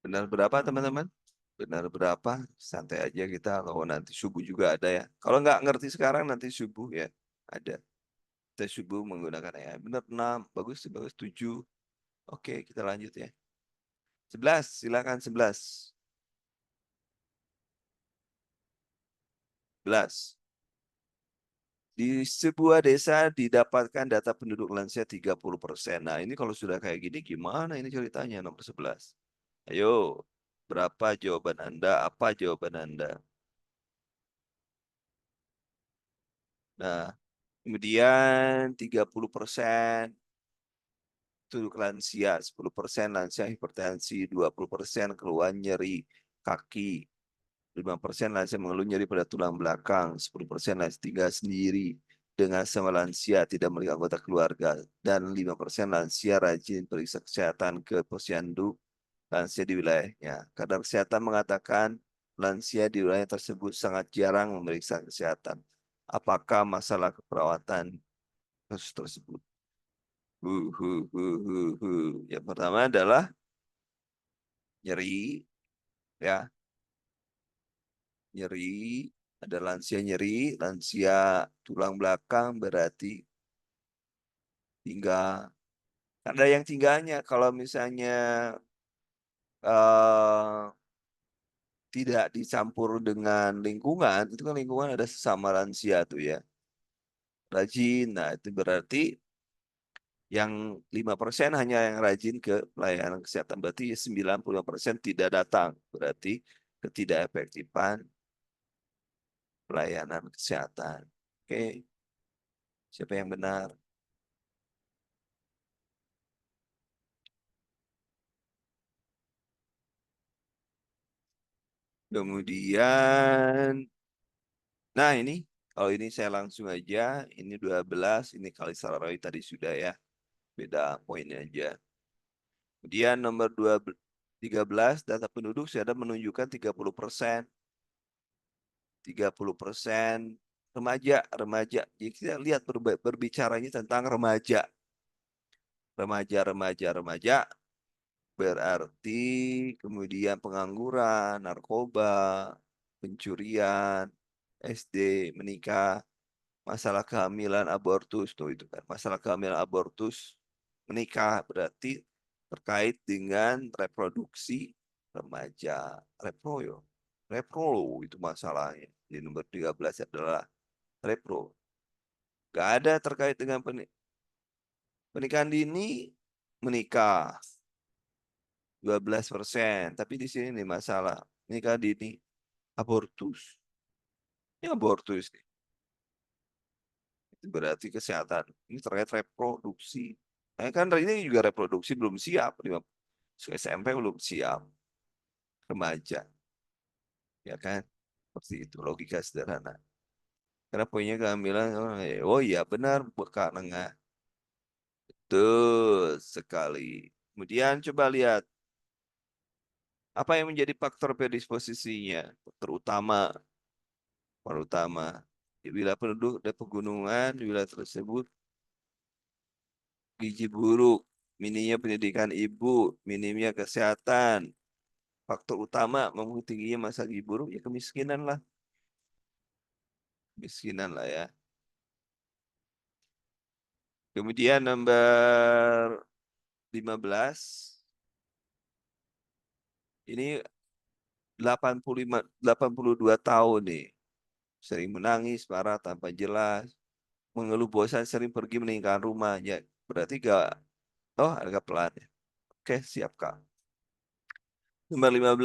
Benar berapa teman-teman? Benar berapa? Santai aja kita. Kalau nanti subuh juga ada ya. Kalau nggak ngerti sekarang nanti subuh ya. Ada. Kita subuh menggunakan AI. Benar 6. Bagus, bagus 7. Oke, kita lanjut ya. 11. Silakan 11. 11. Di sebuah desa didapatkan data penduduk lansia 30%. Nah, ini kalau sudah kayak gini gimana ini ceritanya nomor 11? Ayo, berapa jawaban Anda? Apa jawaban Anda? Nah, kemudian 30% penduduk lansia, 10% lansia hipertensi, 20% keluhan nyeri kaki, 5% lansia mengeluh nyeri pada tulang belakang, 10% lansia tinggal sendiri dengan sama lansia tidak memiliki anggota keluarga, dan 5% lansia rajin periksa kesehatan ke posyandu lansia di wilayahnya. Kadar kesehatan mengatakan lansia di wilayah tersebut sangat jarang memeriksa kesehatan. Apakah masalah keperawatan kasus tersebut? Yang pertama adalah nyeri, ya, nyeri. Ada lansia nyeri, lansia tulang belakang berarti tinggal. Ada yang tinggalnya kalau misalnya eh, tidak dicampur dengan lingkungan, itu kan lingkungan ada sesama lansia tuh ya. Rajin, nah itu berarti yang 5% hanya yang rajin ke pelayanan kesehatan. Berarti 95% tidak datang. Berarti ketidakefektifan pelayanan kesehatan. Oke, siapa yang benar? Kemudian, nah ini, kalau ini saya langsung aja, ini 12, ini kali Sarawak tadi sudah ya, beda poinnya aja. Kemudian nomor 13, data penduduk sudah menunjukkan 30%, 30% remaja, remaja. Jadi kita lihat berbicaranya tentang remaja, remaja, remaja, remaja, berarti kemudian pengangguran, narkoba, pencurian, SD, menikah, masalah kehamilan, abortus, tuh itu kan. Masalah kehamilan, abortus, menikah berarti terkait dengan reproduksi remaja, repro yo. Repro itu masalahnya. Di nomor 13 adalah repro. Gak ada terkait dengan pernikahan dini, menikah. 12%. Tapi di sini nih masalah. Nikah dini, abortus. Ini abortus nih. Itu berarti kesehatan. Ini terkait reproduksi. Kan ini juga reproduksi belum siap. SMP belum siap. Remaja. Ya kan? Seperti itu logika sederhana. Karena poinnya kehamilan, oh iya benar, bekak nengah. Betul sekali. Kemudian coba lihat apa yang menjadi faktor predisposisinya. Terutama, terutama bila penduduk dan pegunungan, di wilayah tersebut gizi buruk, minimnya pendidikan ibu, minimnya kesehatan. Faktor utama membuat tingginya masa gizi buruk ya kemiskinan lah, kemiskinan lah ya. Kemudian nomor 15 ini 82 tahun nih. Sering menangis, marah tanpa jelas, mengeluh bosan, sering pergi meninggalkan rumahnya. Berarti gak, oh agak pelan ya. Oke, siap Kak. Nomor 15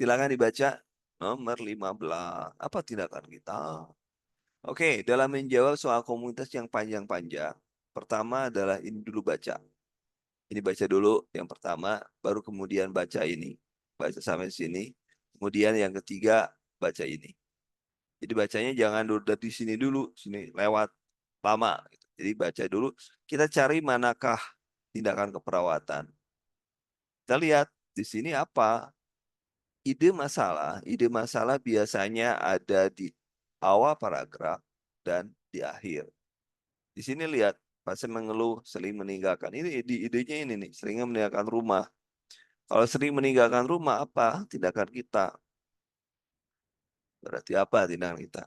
silakan dibaca. Nomor 15 apa tindakan kita? Oke, dalam menjawab soal komunitas yang panjang-panjang, pertama adalah ini dulu baca. Ini baca dulu yang pertama, baru kemudian baca ini. Baca sampai sini. Kemudian yang ketiga, baca ini. Jadi bacanya jangan dulu dari sini dulu, sini lewat lama, gitu. Jadi baca dulu, kita cari manakah tindakan keperawatan. Kita lihat di sini apa? Ide masalah biasanya ada di awal paragraf dan di akhir. Di sini lihat, pasien mengeluh sering meninggalkan. Ini idenya ini nih, seringnya meninggalkan rumah. Kalau sering meninggalkan rumah, apa tindakan kita? Berarti apa tindakan kita?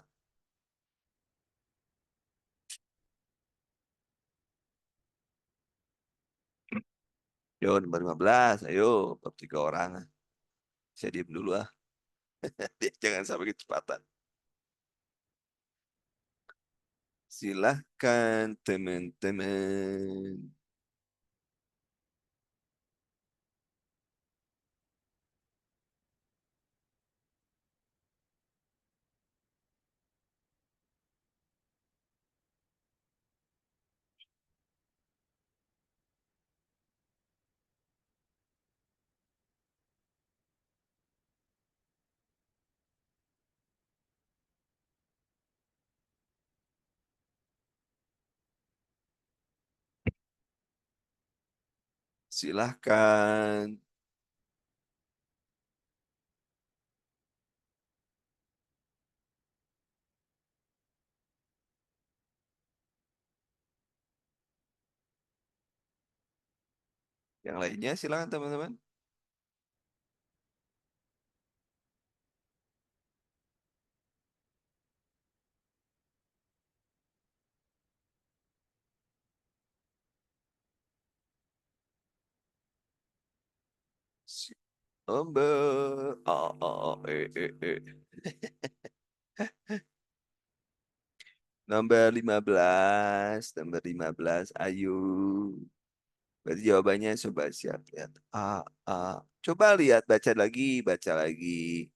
Yo, nomor 15, ayo, bab 3 orang. Saya diam dulu ah. Jangan sampai kecepatan. Silahkan teman-teman. Silahkan. Yang lainnya silahkan teman-teman. Nomor Nomor 15, nomor 15. Ayo. Berarti jawabannya coba siap lihat. Coba lihat, baca lagi, baca lagi.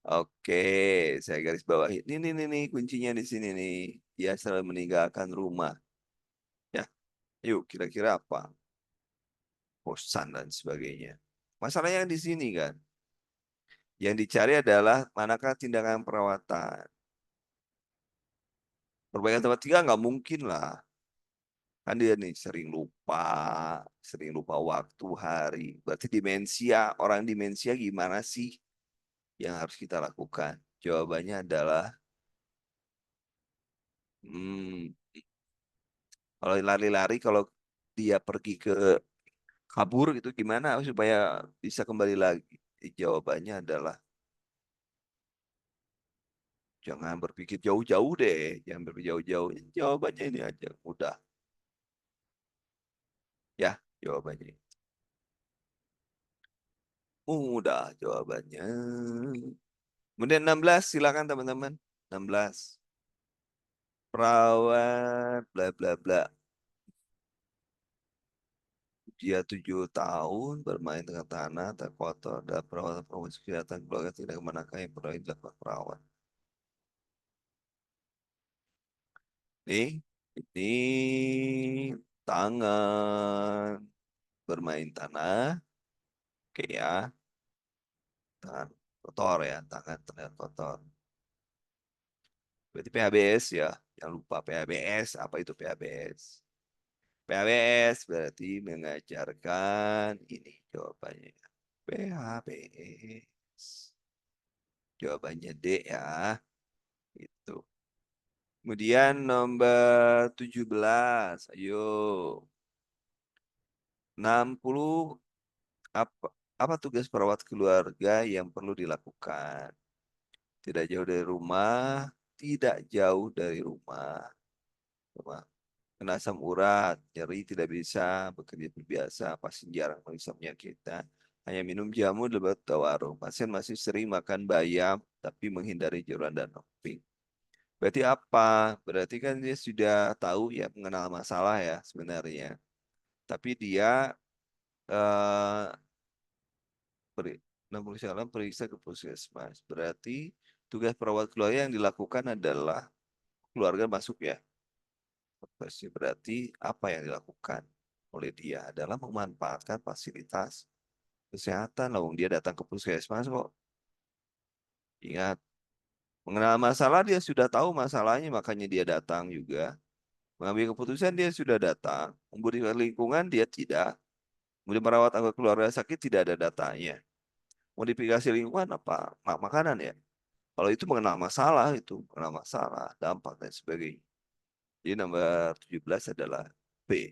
Oke, saya garis bawahi. Ini, kuncinya di sini nih. Dia selalu meninggalkan rumah. Ya, yuk kira-kira apa? Bosan dan sebagainya. Masalahnya di sini kan. Yang dicari adalah manakah tindakan perawatan. Perbaikan tempat tinggal nggak mungkin lah. Kan dia nih sering lupa waktu, hari. Berarti demensia, orang demensia gimana sih yang harus kita lakukan? Jawabannya adalah, hmm, kalau lari-lari, kalau dia pergi ke kabur itu gimana supaya bisa kembali lagi? Jawabannya adalah jangan berpikir jauh-jauh deh, jangan berpikir jauh-jauh. Jawabannya ini aja, mudah ya jawabannya. Mudah jawabannya. Kemudian 16, silakan teman-teman. 16. Perawat, bla bla bla. Dia 7 tahun bermain dengan tanah tak kotor dan perawatan promosi kesehatan keluarga tidak kemanakah yang perlu dilakukan perawat. Nih, ini tangan bermain tanah, oke ya, tangan kotor ya, tangan terlihat kotor. Berarti PHBS ya, jangan lupa PHBS. Apa itu PHBS? PHBS berarti mengajarkan ini jawabannya. PHBS. Jawabannya D ya. Itu. Kemudian nomor 17. Ayo. 60 apa apa tugas perawat keluarga yang perlu dilakukan? Tidak jauh dari rumah, tidak jauh dari rumah. Rumah. Kena asam urat, nyeri tidak bisa bekerja biasa, pasien jarang meriksa penyakitnya. Hanya minum jamu dan obat tawarung. Pasien masih sering makan bayam, tapi menghindari jeruan dan emping. Berarti apa? Berarti kan dia sudah tahu ya mengenal masalah ya sebenarnya. Tapi dia eh peri, periksa ke puskesmas. Berarti tugas perawat keluarga yang dilakukan adalah keluarga masuk ya. Berarti apa yang dilakukan oleh dia adalah memanfaatkan fasilitas kesehatan. Lalu dia datang ke puskesmas kok. Ingat, mengenal masalah dia sudah tahu masalahnya, makanya dia datang juga. Mengambil keputusan dia sudah datang. Memberi lingkungan dia tidak. Kemudian merawat anggota keluarga sakit tidak ada datanya. Modifikasi lingkungan apa? Makanan ya. Kalau itu mengenal masalah, itu mengenal masalah, dampak dan sebagainya. Jadi nomor 17 adalah B.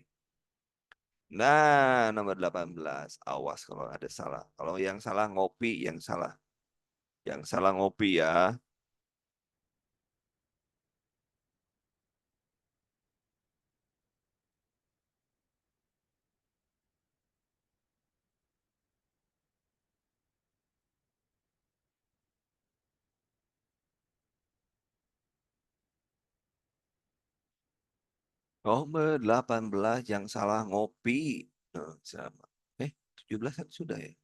Nah, nomor 18. Awas kalau ada salah. Kalau yang salah ngopi, yang salah. Yang salah ngopi ya. Nomor 18 yang salah ngopi. Sama. 17 kan sudah ya?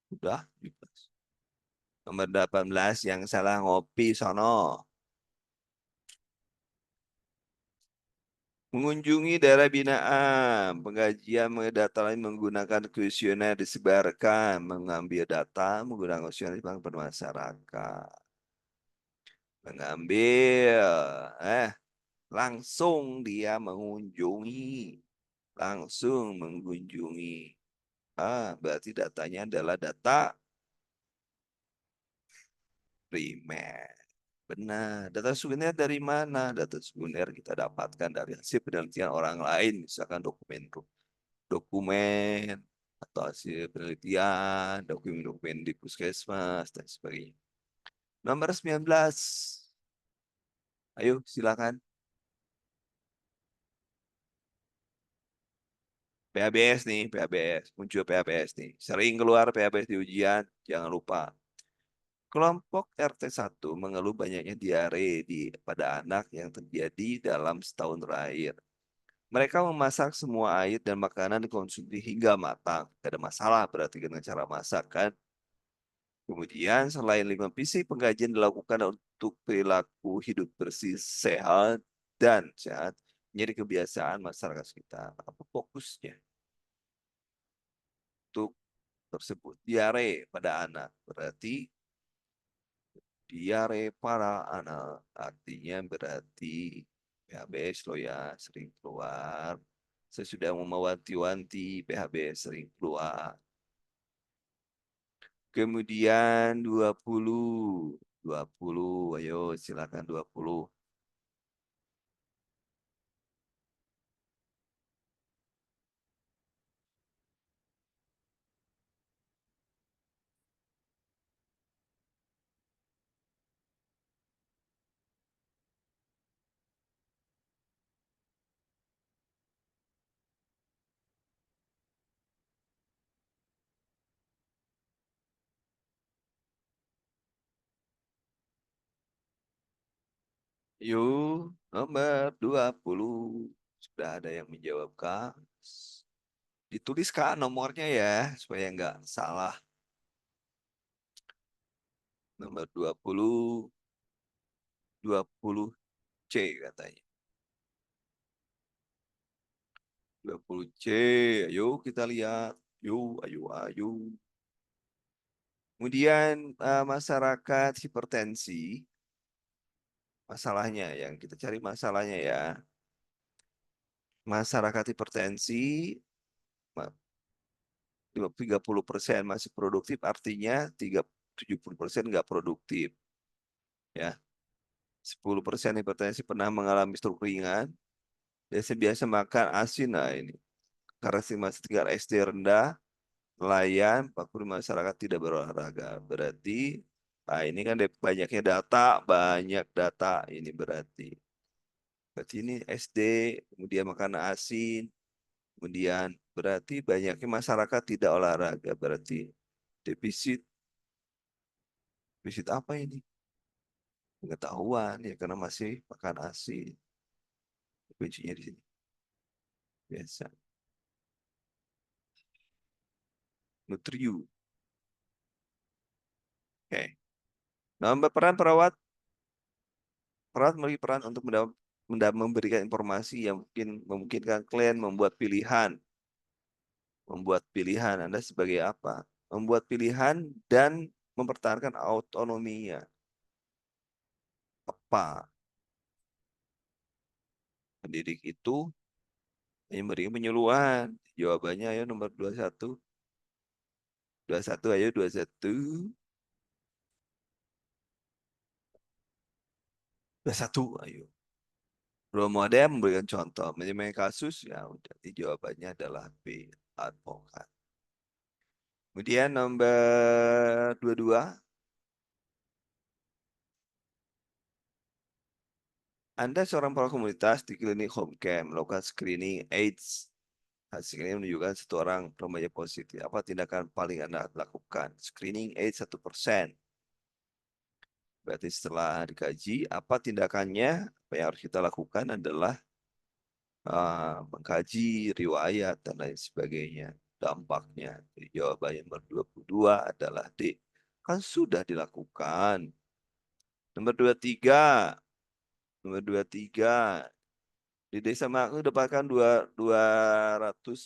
Sudah, 17. Nomor 18 yang salah ngopi sono. Mengunjungi daerah binaan, pengkajian data lain menggunakan kuesioner disebarkan, mengambil data menggunakan kuesioner pada masyarakat, mengambil, eh, langsung dia mengunjungi, langsung mengunjungi. Berarti datanya adalah data primer. Benar. Data sekunder dari mana? Data sekunder kita dapatkan dari hasil penelitian orang lain, misalkan dokumen atau hasil penelitian, dokumen-dokumen di puskesmas dan sebagainya. Nomor 19. Ayo silakan. PHBS nih, PHBS. Muncul PHBS nih. Sering keluar PHBS di ujian, jangan lupa. Kelompok RT1 mengeluh banyaknya diare pada anak yang terjadi dalam setahun terakhir. Mereka memasak semua air dan makanan dikonsumsi hingga matang. Tidak ada masalah berarti dengan cara masak kan. Kemudian selain 5 visi, pengkajian dilakukan untuk perilaku hidup bersih, sehat, dan sehat menjadi kebiasaan masyarakat sekitar. Apa fokusnya untuk tersebut? Diare pada anak. Berarti diare para anak. Artinya berarti PHBS lo ya sering keluar. Saya sudah mewanti-wanti PHBS sering keluar. Kemudian 20, ayo silakan 20. Yuk, nomor 20. Sudah ada yang menjawab, Kak? Ditulis Kak nomornya ya, supaya nggak salah. Nomor 20C katanya. 20C, ayo kita lihat. Yuk, ayo, ayo. Kemudian masyarakat hipertensi, masalahnya yang kita cari masalahnya ya. Masyarakat hipertensi 30% masih produktif, artinya 70% nggak produktif. Ya, 10% hipertensi pernah mengalami stroke ringan. Biasa-biasa makan asin, nah ini. Karakteristik SD rendah, nelayan, 40 masyarakat tidak berolahraga. Berarti, nah ini kan banyaknya data, banyak data ini berarti. Berarti ini SD, kemudian makan asin, kemudian berarti banyaknya masyarakat tidak olahraga. Berarti defisit, defisit apa ini? Pengetahuan ya karena masih makan asin. Kuncinya di sini. Biasa. Nutriu. Oke. Nah, peran perawat, perawat memiliki peran untuk memberikan informasi yang mungkin memungkinkan klien membuat pilihan. Membuat pilihan. Anda sebagai apa? Membuat pilihan dan mempertahankan autonominya. Apa? Pendidik itu yang memberikan penyuluhan. Jawabannya ayo nomor 21. 21 ayo 21. 21 ayo. Role model memberikan contoh. Mengenai kasus ya udah. Jawabannya adalah B. Advokat. Kemudian nomor 22. Anda seorang perawat komunitas di klinik home care melakukan screening AIDS. Hasil ini menunjukkan satu orang remaja positif. Apa tindakan paling Anda lakukan? Screening AIDS 1%. Berarti setelah dikaji, apa tindakannya? Apa yang harus kita lakukan adalah mengkaji riwayat dan lain sebagainya. Dampaknya. Jadi jawabannya nomor 22 adalah D. Kan sudah dilakukan. Nomor 23. Nomor 23. Di Desa Makmur dapatkan 200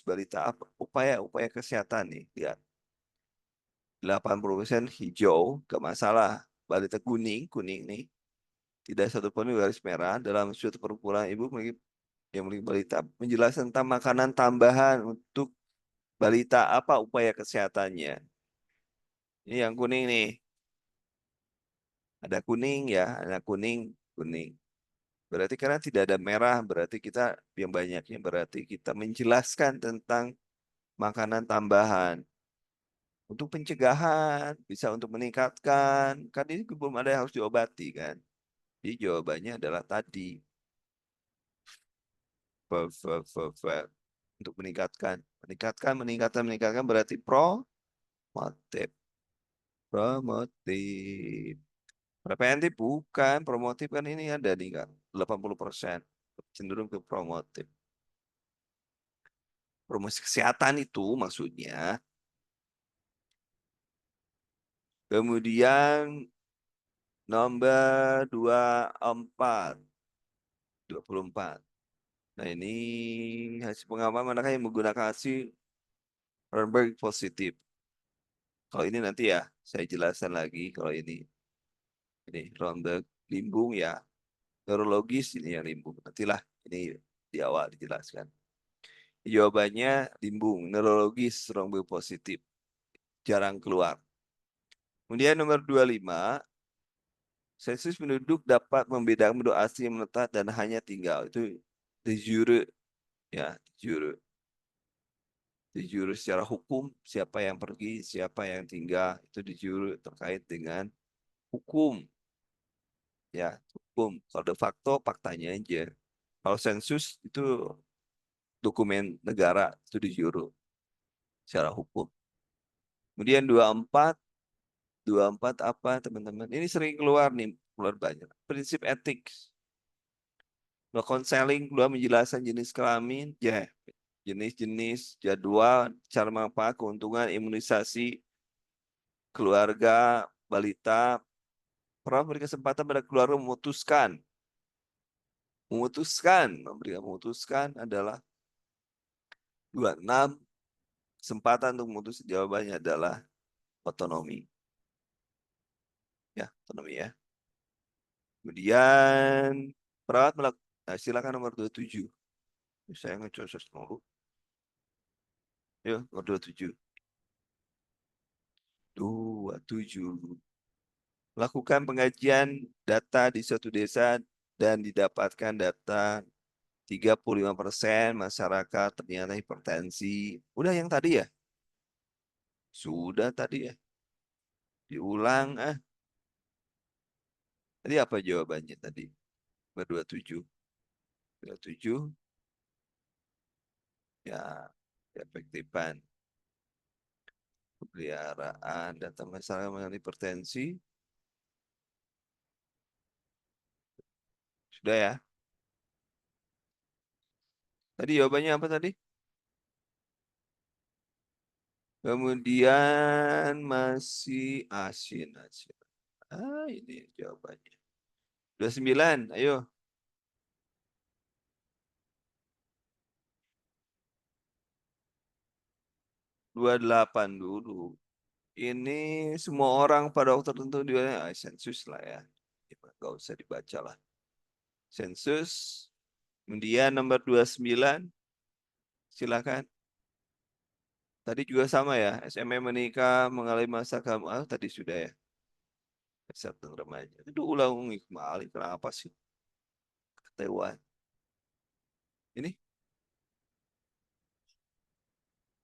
balita apa? Upaya kesehatan nih. Lihat. 80% hijau, gak masalah. Balita kuning, kuning nih. Tidak satu pun garis merah dalam suatu perkumpulan ibu yang memiliki balita menjelaskan tentang makanan tambahan untuk balita apa upaya kesehatannya. Ini yang kuning nih. Ada kuning ya, ada kuning, kuning. Berarti karena tidak ada merah, berarti kita yang banyaknya berarti kita menjelaskan tentang makanan tambahan untuk pencegahan, bisa untuk meningkatkan. Kan ini belum ada yang harus diobati kan. Jadi jawabannya adalah tadi untuk meningkatkan, meningkatkan berarti promotif, promotif. Preventif bukan, promotif kan ini ada nih kan 80% cenderung ke promotif. Promosi kesehatan itu maksudnya. Kemudian nomor 24. Nah ini hasil pengamatan manakah yang menggunakan hasil Randberg positif. Kalau ini nanti ya saya jelaskan lagi kalau ini Randberg limbung ya. Neurologis ini yang limbung. Nantilah ini di awal dijelaskan. Jawabannya limbung, neurologis Randberg positif. Jarang keluar. Kemudian nomor 25. Sensus penduduk dapat membedakan penduduk asli yang menetap dan hanya tinggal. Itu de jure ya, de jure. De jure secara hukum siapa yang pergi, siapa yang tinggal itu de jure terkait dengan hukum ya, hukum. Kalau de facto faktanya aja. Kalau sensus itu dokumen negara itu de jure secara hukum. Kemudian 24. 24 apa teman-teman? Ini sering keluar nih, keluar banyak. Prinsip etik. Kalau konseling keluar menjelaskan jenis kelamin, ya jenis-jenis, jadwal, cara manfaat, keuntungan, imunisasi, keluarga, balita, pernah memberi kesempatan pada keluarga memutuskan. Memutuskan adalah 26. Kesempatan untuk memutus jawabannya adalah otonomi. Ya, otonomi ya. Kemudian perawat melakukan, nah, silakan nomor 27. Saya ngecos dulu. Yuk, nomor 27. 27. Lakukan pengajian data di suatu desa dan didapatkan data 35% masyarakat ternyata hipertensi. Udah yang tadi ya? Sudah tadi ya. Diulang ah. Tadi apa jawabannya tadi? Nomor 27. 27 ya, efektifan pemeliharaan data masyarakat mengenai hipertensi. Sudah ya. Tadi jawabannya apa tadi? Kemudian masih asin. Ah, ini jawabannya. 29, ayo. 28 dulu. Ini semua orang pada waktu tertentu dia sensus lah ya. Gak usah dibaca lah. Sensus. Kemudian nomor 29, silakan. Tadi juga sama ya. SME menikah mengalami masa kamu. Ah, tadi sudah ya. Satu remaja. Itu ulang kembali. Kenapa sih? Ketahuan. Ini?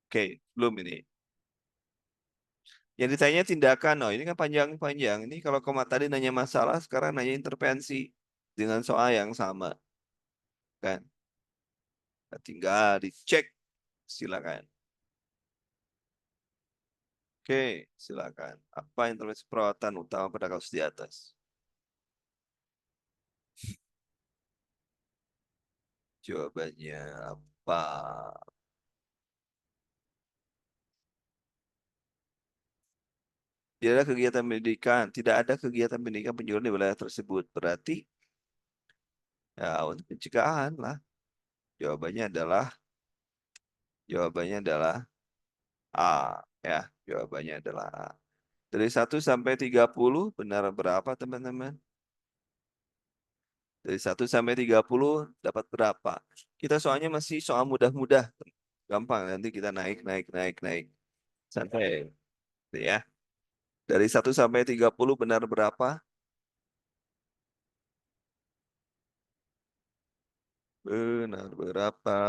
Oke, belum ini. Yang ditanya tindakan, oh ini kan panjang-panjang. Ini kalau koma tadi nanya masalah, sekarang nanya intervensi dengan soal yang sama, kan? Nah, tinggal dicek, silakan. Oke, silakan. Apa intervensi perawatan utama pada kasus di atas? Jawabannya apa? Tidak ada kegiatan pendidikan penjualan di wilayah tersebut. Berarti ya untuk pencegahan lah. Jawabannya adalah jawabannya adalah A, ya. Jawabannya adalah A. Dari 1 sampai 30 benar berapa teman-teman? Dari 1 sampai 30 dapat berapa? Kita soalnya masih soal mudah-mudah. Gampang, nanti kita naik. Santai. Ya. Dari 1 sampai 30 benar berapa? Benar berapa?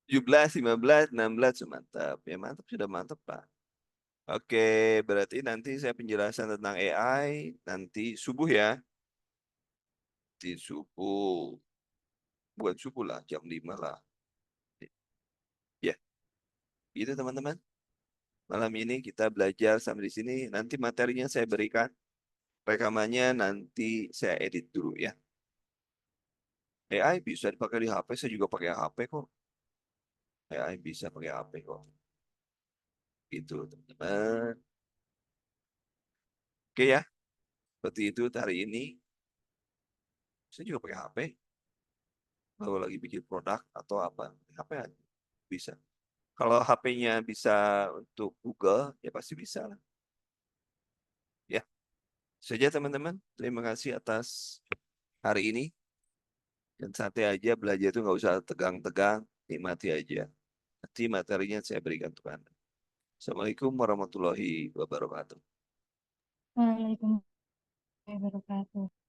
Tujuh belas, 15, 16. Mantap. Ya mantap, sudah mantap Pak. Oke, berarti nanti saya penjelasan tentang AI. Nanti subuh ya. Di subuh. Bukan subuh lah, jam 5 lah. Ya, gitu teman-teman. Malam ini kita belajar sampai di sini. Nanti materinya saya berikan. Rekamannya nanti saya edit dulu ya. AI bisa dipakai di HP, saya juga pakai HP kok. AI bisa pakai HP kok. Gitu teman-teman. Oke ya, seperti itu hari ini. Saya juga pakai HP. Kalau lagi bikin produk atau apa, HP bisa. Kalau HP-nya bisa untuk Google, ya pasti bisa lah. Ya, saja teman-teman. Terima kasih atas hari ini. Dan santai aja, belajar itu nggak usah tegang-tegang, nikmati aja. Nanti materinya saya berikan untuk Anda. Assalamualaikum warahmatullahi wabarakatuh. Waalaikumsalam warahmatullahi wabarakatuh.